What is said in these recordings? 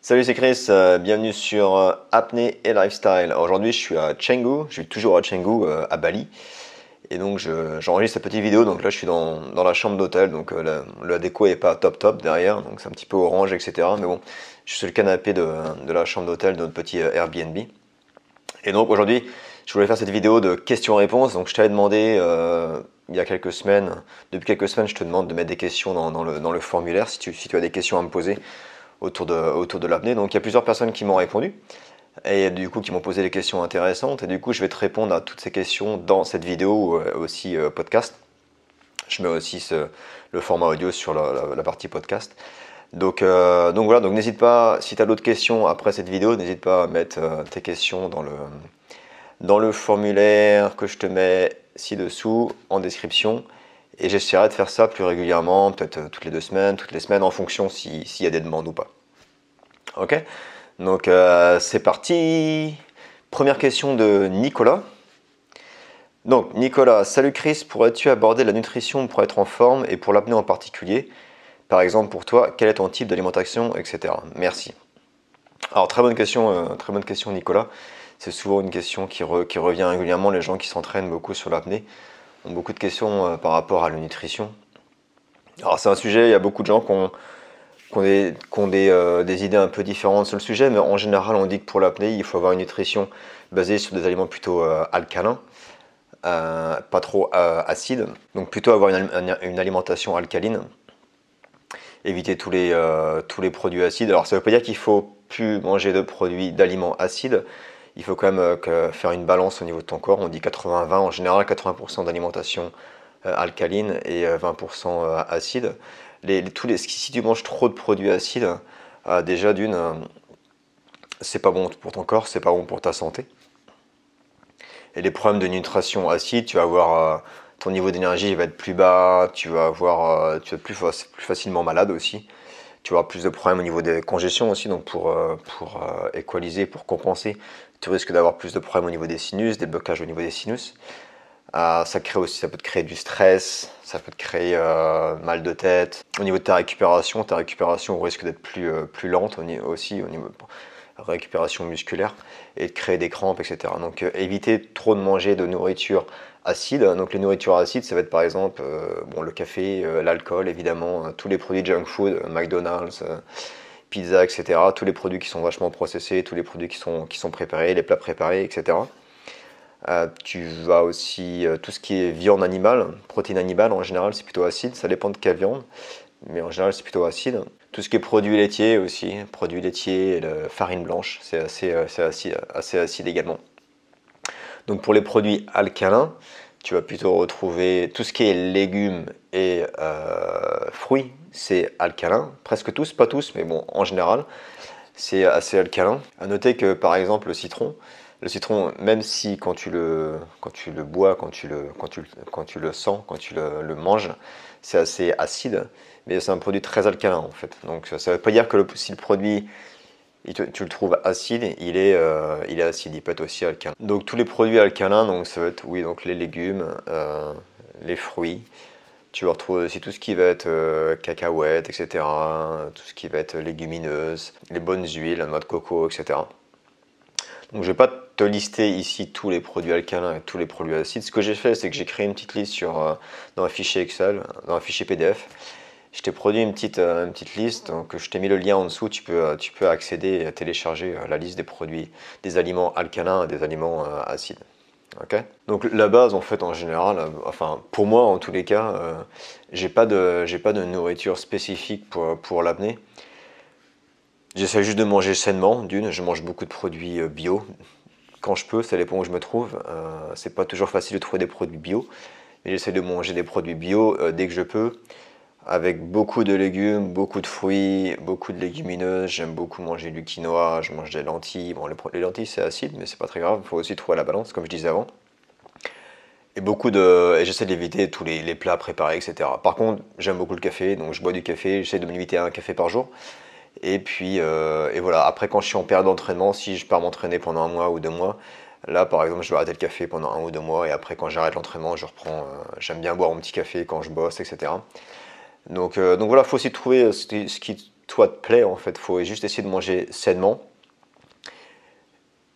Salut, c'est Chris, bienvenue sur Apnée et Lifestyle. Aujourd'hui, je suis à Canggu, je suis toujours à Canggu, à Bali. Et donc, j'enregistre cette petite vidéo. Donc là, je suis dans la chambre d'hôtel. Donc, la déco est pas top top derrière. Donc, c'est un petit peu orange, etc. Mais bon, je suis sur le canapé de la chambre d'hôtel de notre petit Airbnb. Et donc, aujourd'hui, je voulais faire cette vidéo de questions-réponses. Donc, je t'avais demandé il y a quelques semaines, depuis quelques semaines, je te demande de mettre des questions dans le formulaire si tu as des questions à me poser autour de l'apnée. Donc il y a plusieurs personnes qui m'ont répondu et du coup qui m'ont posé des questions intéressantes et du coup je vais te répondre à toutes ces questions dans cette vidéo aussi podcast. Je mets aussi le format audio sur la partie podcast. Donc voilà, donc n'hésite pas, si tu as d'autres questions après cette vidéo, n'hésite pas à mettre tes questions dans le formulaire que je te mets ci-dessous en description. Et j'essaierai de faire ça plus régulièrement, peut-être toutes les semaines, en fonction s'il y a des demandes ou pas. Ok, donc c'est parti. Première question de Nicolas. Donc Nicolas, salut Chris, pourrais-tu aborder la nutrition pour être en forme et pour l'apnée en particulier? Par exemple pour toi, quel est ton type d'alimentation, etc. Merci. Alors très bonne question Nicolas. C'est souvent une question qui revient régulièrement. Les gens qui s'entraînent beaucoup sur l'apnée ont beaucoup de questions par rapport à la nutrition. Alors c'est un sujet, il y a beaucoup de gens qui ont des idées un peu différentes sur le sujet, mais en général on dit que pour l'apnée il faut avoir une nutrition basée sur des aliments plutôt alcalins, pas trop acides, donc plutôt avoir une alimentation alcaline, éviter tous les produits acides. Alors ça veut pas dire qu'il faut plus manger d'aliments acides. Il faut quand même faire une balance au niveau de ton corps. On dit 80-20, en général 80% d'alimentation alcaline et 20% acide. Si tu manges trop de produits acides, déjà d'une, c'est pas bon pour ton corps, c'est pas bon pour ta santé. Et les problèmes de nutrition acide, tu vas avoir ton niveau d'énergie va être plus bas, tu vas être plus facilement malade aussi. Tu vas avoir plus de problèmes au niveau des congestions aussi, donc pour équaliser, pour compenser, tu risques d'avoir plus de problèmes au niveau des sinus, des blocages au niveau des sinus. Ça peut te créer du stress, ça peut te créer mal de tête. Au niveau de ta récupération risque d'être plus lente aussi au niveau de récupération musculaire et de créer des crampes, etc. Donc éviter trop de manger de nourriture acide. Donc les nourritures acides, ça va être par exemple le café, l'alcool évidemment, tous les produits junk food, McDonald's, pizza, etc. Tous les produits qui sont vachement processés, tous les produits qui sont préparés, les plats préparés, etc. Tu vas aussi, tout ce qui est viande animale, protéines animales en général c'est plutôt acide, ça dépend de quelle viande, mais en général c'est plutôt acide. Tout ce qui est produits laitiers aussi, produits laitiers, farine blanche, assez acide également. Donc pour les produits alcalins, tu vas plutôt retrouver tout ce qui est légumes et fruits, c'est alcalin, presque tous, pas tous, mais bon en général c'est assez alcalin. À noter que par exemple le citron, même si quand tu le bois, quand tu le sens, quand tu le manges, c'est assez acide, mais c'est un produit très alcalin en fait. Donc ça ne veut pas dire que si le produit tu le trouves acide, il est acide, il peut être aussi alcalin. Donc tous les produits alcalins, donc ça va être oui, donc les légumes, les fruits. Tu vas retrouver aussi tout ce qui va être cacahuètes, etc. Tout ce qui va être légumineuse, les bonnes huiles, la noix de coco, etc. Donc je ne vais pas te lister ici tous les produits alcalins et tous les produits acides. Ce que j'ai fait, c'est que j'ai créé une petite liste dans un fichier Excel, dans un fichier PDF. Je t'ai produit une petite liste, donc je t'ai mis le lien en dessous. Tu peux accéder et télécharger la liste des produits, des aliments alcalins et des aliments acides. Okay. Donc la base en fait en général, enfin pour moi en tous les cas, j'ai pas de nourriture spécifique pour l'apnée. J'essaie juste de manger sainement, je mange beaucoup de produits bio. Quand je peux, ça dépend où je me trouve. C'est pas toujours facile de trouver des produits bio, mais j'essaie de manger des produits bio dès que je peux, avec beaucoup de légumes, beaucoup de fruits, beaucoup de légumineuses. J'aime beaucoup manger du quinoa, je mange des lentilles. Bon, les lentilles c'est acide, mais c'est pas très grave, il faut aussi trouver la balance, comme je disais avant. Et j'essaie d'éviter tous les plats préparés, etc. Par contre, j'aime beaucoup le café, donc je bois du café, j'essaie de me limiter à un café par jour. Et puis, et voilà, après quand je suis en période d'entraînement, si je pars m'entraîner pendant un mois ou 2 mois, là par exemple je vais arrêter le café pendant 1 ou 2 mois, et après quand j'arrête l'entraînement, je reprends, j'aime bien boire mon petit café quand je bosse, etc. Donc voilà, il faut aussi trouver ce qui toi te plaît en fait. Il faut juste essayer de manger sainement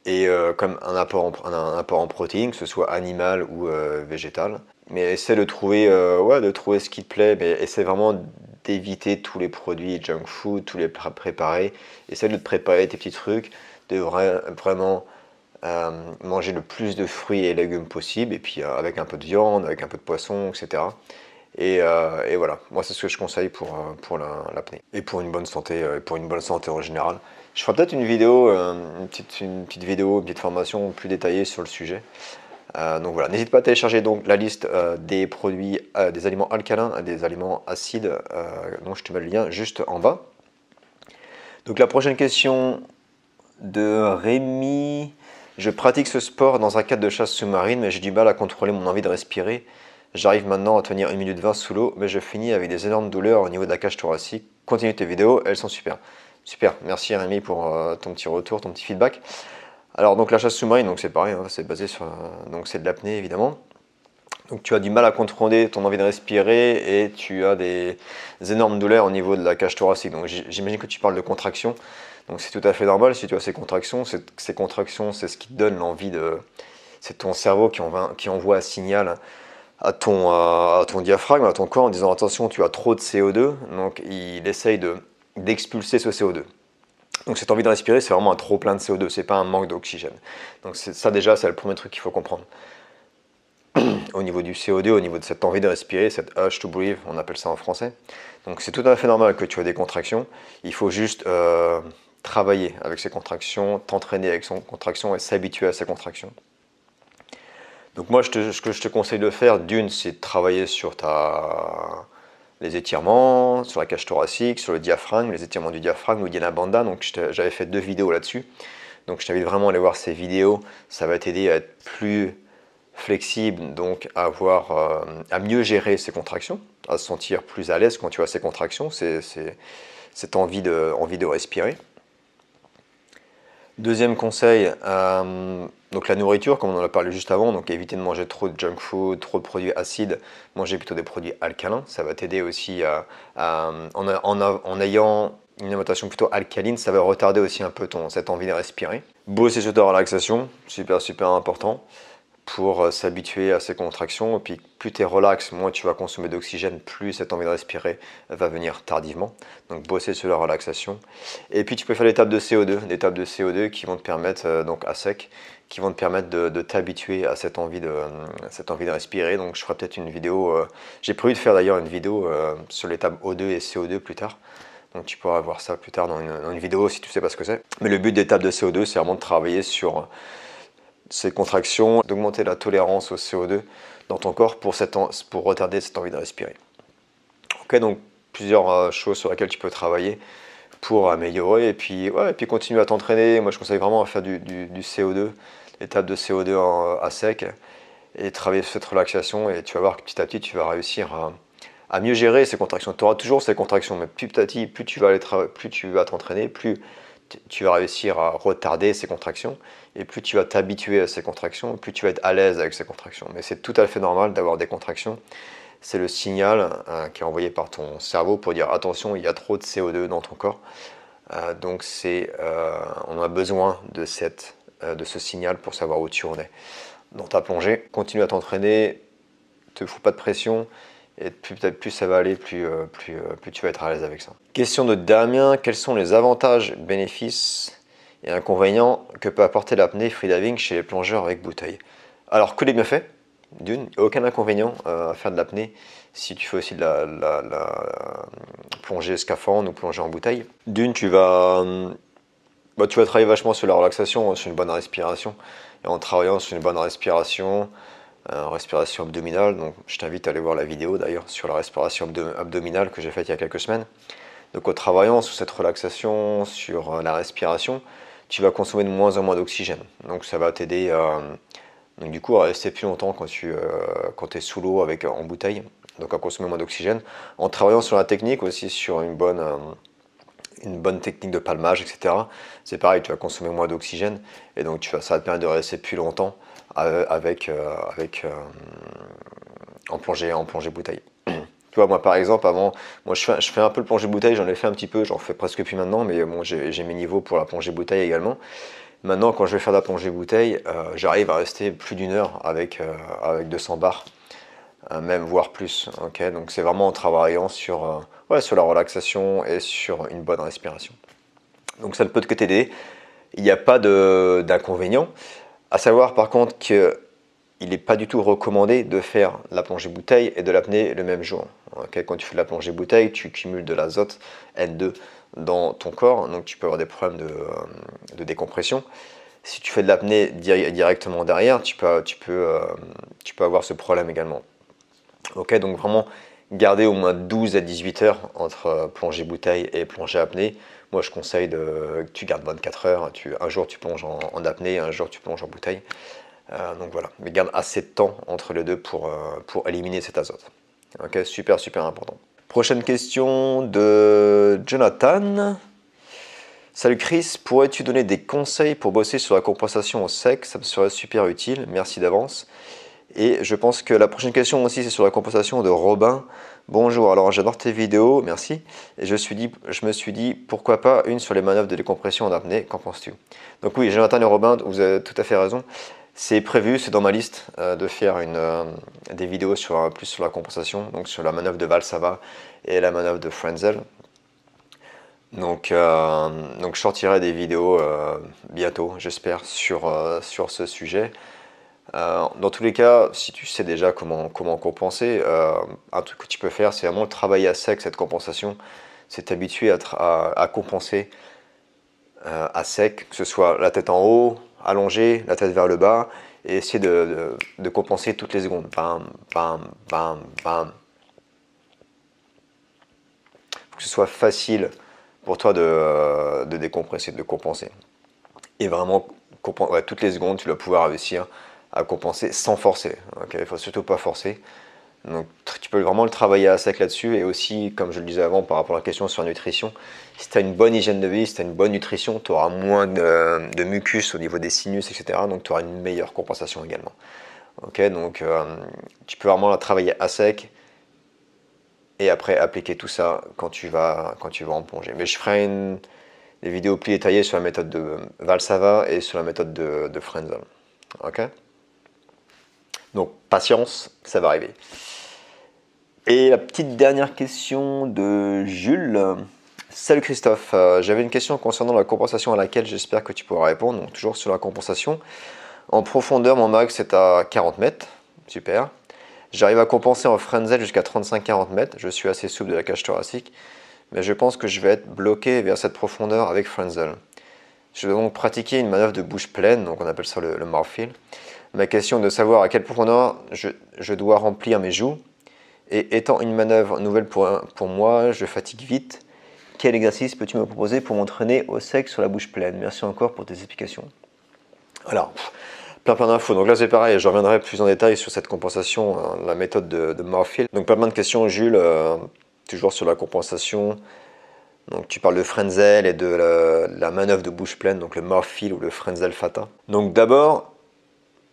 et comme un apport en protéines, que ce soit animal ou végétal. Mais essaie de trouver, ouais, de trouver ce qui te plaît, mais essaie vraiment d'éviter tous les produits junk food, tous les plats préparés. Essaie de te préparer tes petits trucs, de vraiment manger le plus de fruits et légumes possible, et puis avec un peu de viande, avec un peu de poisson, etc. Et voilà, moi c'est ce que je conseille pour l'apnée. Et pour une bonne santé en général. Je ferai peut-être une vidéo, une petite vidéo, une petite formation plus détaillée sur le sujet. Donc voilà, n'hésite pas à télécharger donc la liste des produits, des aliments alcalins et des aliments acides, donc je te mets le lien juste en bas. Donc la prochaine question de Rémi. Je pratique ce sport dans un cadre de chasse sous-marine, mais j'ai du mal à contrôler mon envie de respirer. J'arrive maintenant à tenir 1 minute 20 sous l'eau, mais je finis avec des énormes douleurs au niveau de la cage thoracique. Continue tes vidéos, elles sont super. Super, merci Rémi pour ton petit retour, ton petit feedback. Alors donc la chasse sous-marine, donc c'est pareil, hein, c'est basé sur, donc c'est de l'apnée évidemment. Donc tu as du mal à contrôler ton envie de respirer et tu as des énormes douleurs au niveau de la cage thoracique. Donc j'imagine que tu parles de contraction. Donc c'est tout à fait normal si tu as ces contractions. Ces contractions, c'est ce qui te donne l'envie de... C'est ton cerveau qui envoie un signal à ton diaphragme, à ton corps en disant attention, tu as trop de CO2. Donc il essaye d'expulser ce CO2. Donc cette envie de respirer, c'est vraiment un trop plein de CO2, c'est pas un manque d'oxygène. Donc ça déjà, c'est le premier truc qu'il faut comprendre. Au niveau du CO2, au niveau de cette envie de respirer, cette urge to breathe, on appelle ça en français. Donc c'est tout à fait normal que tu aies des contractions. Il faut juste travailler avec ces contractions, t'entraîner avec ces contractions et s'habituer à ces contractions. Donc moi, ce que je te conseille de faire, d'une, c'est de travailler sur les étirements, sur la cage thoracique, sur le diaphragme, les étirements du diaphragme, l'Uddiyana Bandha. Donc j'avais fait 2 vidéos là-dessus. Donc je t'invite vraiment à aller voir ces vidéos. Ça va t'aider à être plus flexible, donc à mieux gérer ces contractions, à se sentir plus à l'aise quand tu as ces contractions, cette envie de respirer. Deuxième conseil, donc la nourriture, comme on en a parlé juste avant, donc éviter de manger trop de junk food, trop de produits acides, manger plutôt des produits alcalins. Ça va t'aider aussi en ayant une alimentation plutôt alcaline, ça va retarder aussi un peu cette envie de respirer. Bosser sur ta relaxation, super important pour s'habituer à ces contractions. Et puis plus tu es relax, moins tu vas consommer d'oxygène, plus cette envie de respirer va venir tardivement. Donc bosser sur la relaxation. Et puis tu peux faire des tables de CO2, qui vont te permettre, donc à sec, qui vont te permettre de t'habituer à cette envie de respirer. Donc je ferai peut-être une vidéo, j'ai prévu de faire d'ailleurs une vidéo sur les tables O2 et CO2 plus tard. Donc tu pourras voir ça plus tard dans une vidéo si tu ne sais pas ce que c'est. Mais le but des tables de CO2, c'est vraiment de travailler sur ces contractions, d'augmenter la tolérance au CO2 dans ton corps pour retarder cette envie de respirer. Ok, donc plusieurs choses sur lesquelles tu peux travailler pour améliorer et puis continuer à t'entraîner. Moi je conseille vraiment à faire du CO2, l'étape de CO2 à sec et travailler sur cette relaxation et tu vas voir que petit à petit tu vas réussir à mieux gérer ces contractions. Tu auras toujours ces contractions, mais petit à petit, plus tu vas t'entraîner, plus tu vas réussir à retarder ces contractions et plus tu vas t'habituer à ces contractions, plus tu vas être à l'aise avec ces contractions. Mais c'est tout à fait normal d'avoir des contractions. C'est le signal qui est envoyé par ton cerveau pour dire attention, il y a trop de CO2 dans ton corps. Donc on a besoin de ce signal pour savoir où tu en es dans ta plongée. Continue à t'entraîner, ne te fous pas de pression. Et plus ça va aller, plus tu vas être à l'aise avec ça. Question de Damien, quels sont les avantages, bénéfices et inconvénients que peut apporter l'apnée freediving chez les plongeurs avec bouteille? Alors que des bienfaits, d'une, aucun inconvénient à faire de l'apnée si tu fais aussi de la plongée scaphandre ou plongée en bouteille. D'une, tu vas travailler vachement sur la relaxation, sur une bonne respiration. Et en travaillant sur une bonne respiration abdominale, donc je t'invite à aller voir la vidéo d'ailleurs sur la respiration abdominale que j'ai faite il y a quelques semaines. Donc en travaillant sur cette relaxation, sur la respiration, tu vas consommer de moins en moins d'oxygène. Donc ça va t'aider donc du coup à rester plus longtemps quand tu es sous l'eau en bouteille, donc à consommer moins d'oxygène. En travaillant sur la technique aussi, sur une bonne technique de palmage, etc. C'est pareil, tu vas consommer moins d'oxygène et donc ça va te permettre de rester plus longtemps en plongée bouteille. Tu vois, moi par exemple, avant, moi je fais un peu le plongée bouteille, j'en ai fait un petit peu, j'en fais presque plus maintenant, mais bon, j'ai mes niveaux pour la plongée bouteille également. Maintenant, quand je vais faire de la plongée bouteille, j'arrive à rester plus d'une heure avec 200 bars, même voire plus. Ok, donc c'est vraiment en travaillant ouais, sur la relaxation et sur une bonne respiration. Donc ça ne peut que t'aider. Il n'y a pas d'inconvénient. À savoir par contre que il n'est pas du tout recommandé de faire la plongée bouteille et de l'apnée le même jour. Okay, quand tu fais de la plongée bouteille, tu cumules de l'azote N2 dans ton corps, donc tu peux avoir des problèmes de décompression. Si tu fais de l'apnée directement derrière, tu peux avoir ce problème également. Okay, donc vraiment garder au moins 12 à 18 heures entre plongée bouteille et plongée apnée. Moi je conseille que tu gardes 24 heures, un jour tu plonges en apnée, un jour tu plonges en bouteille. Donc voilà, mais garde assez de temps entre les deux pour éliminer cet azote. Ok, super important. Prochaine question de Jonathan. Salut Chris, pourrais-tu donner des conseils pour bosser sur la compensation au sec? Ça me serait super utile, merci d'avance. Et je pense que la prochaine question aussi c'est sur la compensation de Robin. Bonjour, alors j'adore tes vidéos, merci. Et je me suis dit pourquoi pas une sur les manœuvres de décompression en apnée, qu'en penses-tu? Donc oui, Jonathan et Robin, vous avez tout à fait raison. C'est prévu, c'est dans ma liste de faire des vidéos plus sur la compensation, donc sur la manœuvre de Valsava et la manœuvre de Frenzel. Donc je sortirai des vidéos bientôt, j'espère, sur ce sujet. Dans tous les cas, si tu sais déjà comment compenser, un truc que tu peux faire, c'est vraiment travailler à sec cette compensation. C'est t'habituer à compenser à sec, que ce soit la tête en haut, allongée, la tête vers le bas, et essayer de compenser toutes les secondes. Bam, bam, bam, bam. Faut que ce soit facile pour toi de décompresser, de compenser. Et vraiment, ouais, toutes les secondes, tu dois pouvoir réussir à compenser sans forcer. Okay, il ne faut surtout pas forcer. Donc tu peux vraiment le travailler à sec là-dessus. Et aussi, comme je le disais avant par rapport à la question sur la nutrition, si tu as une bonne hygiène de vie, si tu as une bonne nutrition, tu auras moins de mucus au niveau des sinus, etc. Donc tu auras une meilleure compensation également. Okay, donc tu peux vraiment la travailler à sec et après appliquer tout ça quand tu vas en plongée. Mais je ferai des vidéos plus détaillées sur la méthode de Valsava et sur la méthode de Frenzel. Ok? Donc patience, ça va arriver. Et la petite dernière question de Jules. Salut Christophe, j'avais une question concernant la compensation à laquelle j'espère que tu pourras répondre. Donc toujours sur la compensation. En profondeur, mon max est à 40 mètres. Super. J'arrive à compenser en Frenzel jusqu'à 35-40 mètres. Je suis assez souple de la cage thoracique. Mais je pense que je vais être bloqué vers cette profondeur avec Frenzel. Je vais donc pratiquer une manœuvre de bouche pleine, donc on appelle ça le Marfil. Ma question est de savoir à quelle profondeur je dois remplir mes joues. Et étant une manœuvre nouvelle pour moi, je fatigue vite. Quel exercice peux-tu me proposer pour m'entraîner au sec sur la bouche pleine? Merci encore pour tes explications. Alors, plein d'infos. Donc là c'est pareil, je reviendrai plus en détail sur cette compensation, la méthode de Marfil. Donc plein de questions Jules, toujours sur la compensation. Donc tu parles de Frenzel et de la manœuvre de bouche pleine, donc le Marfil ou le Frenzel Fata. Donc d'abord,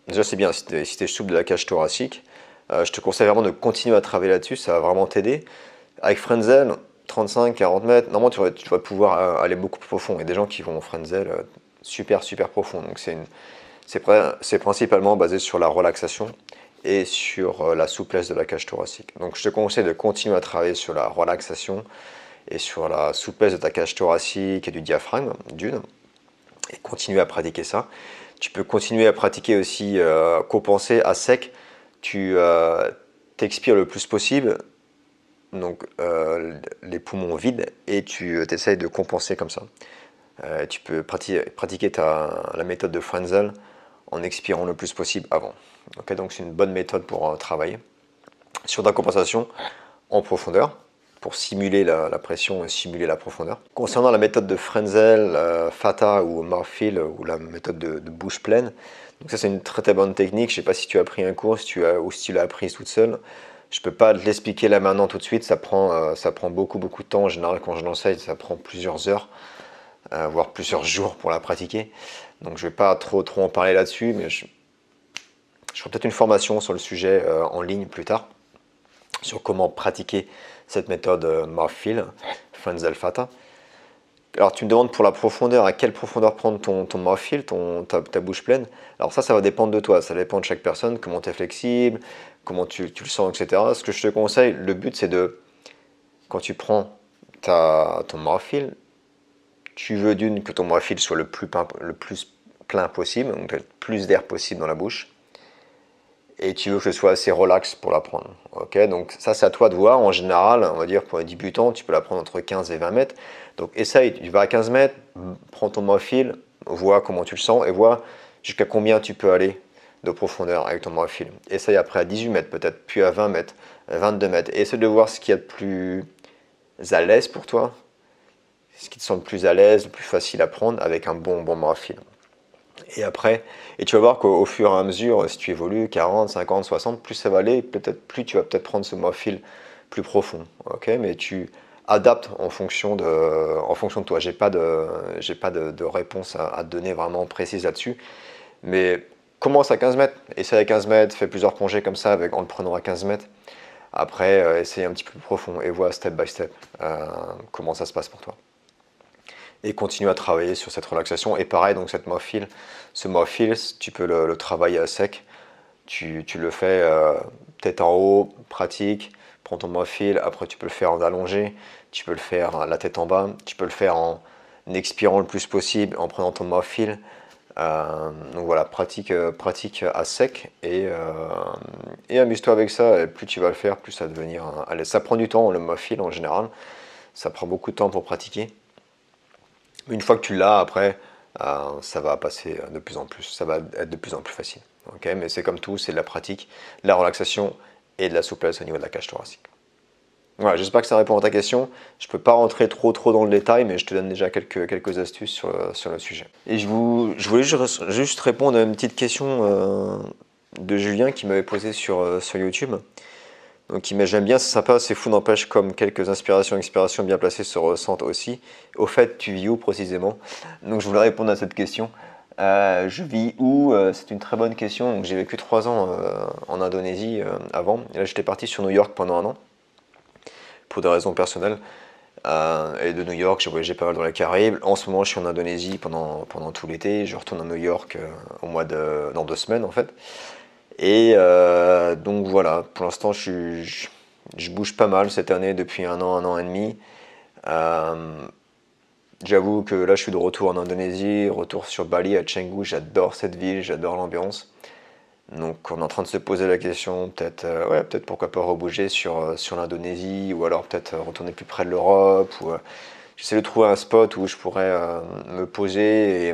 déjà c'est bien si tu es souple de la cage thoracique, je te conseille vraiment de continuer à travailler là-dessus, ça va vraiment t'aider. Avec Frenzel, 35-40 mètres, normalement tu vas pouvoir aller beaucoup plus profond. Il y a des gens qui vont en Frenzel super profond, donc c'est principalement basé sur la relaxation et sur la souplesse de la cage thoracique. Donc je te conseille de continuer à travailler sur la relaxation et sur la souplesse de ta cage thoracique et du diaphragme, et continuer à pratiquer ça. Tu peux continuer à pratiquer aussi, compenser à sec, tu t'expires le plus possible, donc les poumons vides, et tu essayes de compenser comme ça. Tu peux pratiquer la méthode de Frenzel en expirant le plus possible avant. Okay, donc c'est une bonne méthode pour travailler sur ta compensation en profondeur, pour simuler la pression et simuler la profondeur. Concernant la méthode de Frenzel, Fata ou Marfil, ou la méthode de bouche pleine, donc ça c'est une très bonne technique. Je ne sais pas si tu as pris un cours ou si tu l'as appris toute seule. Je ne peux pas te l'expliquer là maintenant tout de suite, ça prend beaucoup de temps. En général quand je l'enseigne, ça prend plusieurs heures, voire plusieurs jours pour la pratiquer. Donc je ne vais pas trop en parler là-dessus, mais je ferai peut-être une formation sur le sujet en ligne plus tard. sur comment pratiquer cette méthode Mouthfeel, Franz del Fata. Alors tu me demandes pour la profondeur, à quelle profondeur prendre ton mouthfeel, ta bouche pleine. Alors ça va dépendre de toi, ça dépend de chaque personne, comment tu es flexible, comment tu le sens, etc. Ce que je te conseille, le but c'est de, quand tu prends ton mouthfeel, tu veux d'une que ton mouthfeel soit le plus plein possible, donc le plus d'air possible dans la bouche. Et tu veux que ce soit assez relax pour la prendre. Okay, donc ça c'est à toi de voir. En général, on va dire pour les débutants, tu peux la prendre entre 15 et 20 mètres. Donc essaye, tu vas à 15 mètres, prends ton mouthfeel, vois comment tu le sens et vois jusqu'à combien tu peux aller de profondeur avec ton mouthfeel. Essaye après à 18 mètres peut-être, puis à 20 mètres, 22 mètres. Et essaye de voir ce qu'il y a de plus à l'aise pour toi, ce qui te semble plus à l'aise, le plus facile à prendre avec un bon mouthfeel. Et après, tu vas voir qu'au fur et à mesure, si tu évolues 40, 50, 60, plus ça va aller, plus tu vas peut-être prendre ce mouthfeel plus profond. Okay, mais tu adaptes en fonction de toi. J'ai pas de réponse à te donner vraiment précise là-dessus. Mais commence à 15 mètres, essaye à 15 mètres, fais plusieurs plongées comme ça en le prenant à 15 mètres. Après, essaye un petit peu plus profond et vois step by step comment ça se passe pour toi. Et continue à travailler sur cette relaxation. Et pareil, donc ce mouthfeel, tu peux le travailler à sec. Tu le fais tête en haut, pratique, prends ton mouthfeel. Après, tu peux le faire en allongé, tu peux le faire la tête en bas, tu peux le faire en expirant le plus possible, en prenant ton mouthfeel. Donc voilà, pratique à sec et amuse-toi avec ça. Et plus tu vas le faire, plus ça va devenir à l'aise. Ça prend du temps, le mouthfeel en général. Ça prend beaucoup de temps pour pratiquer. Une fois que tu l'as, après, ça va passer de plus en plus, ça va être de plus en plus facile. Okay, mais c'est comme tout, c'est de la pratique, de la relaxation et de la souplesse au niveau de la cage thoracique. Voilà, j'espère que ça répond à ta question. Je ne peux pas rentrer trop dans le détail, mais je te donne déjà quelques astuces sur le sujet. Et je voulais juste répondre à une petite question de Julien qui m'avait posé sur YouTube. Donc j'aime bien, c'est sympa, c'est fou, n'empêche, comme quelques inspirations et expirations bien placées se ressentent aussi. Au fait, tu vis où précisément? Donc je voulais répondre à cette question. Je vis où? C'est une très bonne question. Donc j'ai vécu 3 ans en Indonésie avant. Et là j'étais parti sur New York pendant 1 an, pour des raisons personnelles. Et de New York, j'ai voyagé pas mal dans les Caraïbes. En ce moment, je suis en Indonésie pendant tout l'été. Je retourne à New York dans 2 semaines en fait. Et donc voilà, pour l'instant je bouge pas mal cette année depuis 1 an et demi. J'avoue que là je suis de retour en Indonésie, retour sur Bali, à Canggu. J'adore cette ville, j'adore l'ambiance. Donc on est en train de se poser la question, peut-être pourquoi pas rebouger sur l'Indonésie, ou alors peut-être retourner plus près de l'Europe. J'essaie de trouver un spot où je pourrais me poser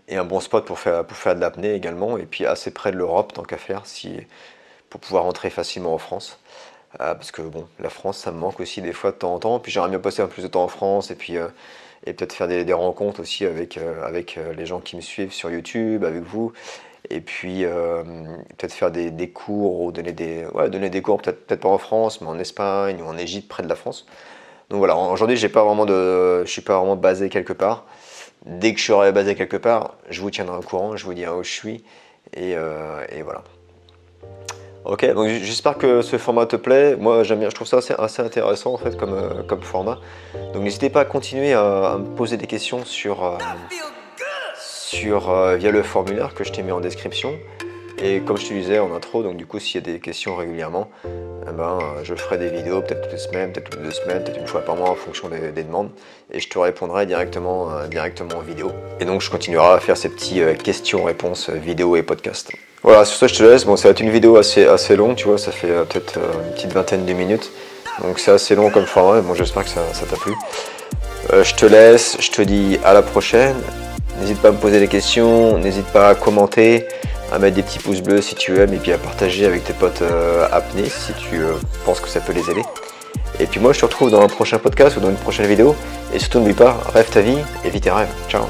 et un bon spot pour faire de l'apnée également, et puis assez près de l'Europe tant qu'à faire, pour pouvoir rentrer facilement en France. Parce que bon, la France ça me manque aussi des fois de temps en temps, puis j'aimerais bien passer un peu plus de temps en France, et puis et peut-être faire des rencontres aussi avec les gens qui me suivent sur YouTube, avec vous, et puis peut-être faire des cours, ou donner des cours, peut-être pas en France, mais en Espagne ou en Égypte, près de la France. Donc voilà, aujourd'hui je suis pas vraiment basé quelque part. Dès que je serai basé quelque part, je vous tiendrai au courant, je vous dirai où je suis, et voilà. Ok, donc j'espère que ce format te plaît. Moi j'aime bien, je trouve ça assez intéressant en fait comme format. Donc n'hésitez pas à continuer à me poser des questions via le formulaire que je t'ai mis en description. Et comme je te disais en intro, donc du coup s'il y a des questions régulièrement, je ferai des vidéos peut-être toutes les semaines, peut-être toutes les 2 semaines, peut-être 1 fois par mois en fonction des demandes, et je te répondrai directement en vidéo. Et donc je continuerai à faire ces petits questions-réponses vidéo et podcast. Voilà, sur ça je te laisse. Bon, ça va être une vidéo assez longue, tu vois, ça fait peut-être une petite vingtaine de minutes, donc c'est assez long comme format, mais bon, j'espère que ça t'a plu. Je te laisse, je te dis à la prochaine. N'hésite pas à me poser des questions, n'hésite pas à commenter, à mettre des petits pouces bleus si tu aimes, et puis à partager avec tes potes apnée si tu penses que ça peut les aider. Et puis moi je te retrouve dans un prochain podcast ou dans une prochaine vidéo, et surtout n'oublie pas, rêve ta vie et vis tes rêves. Ciao.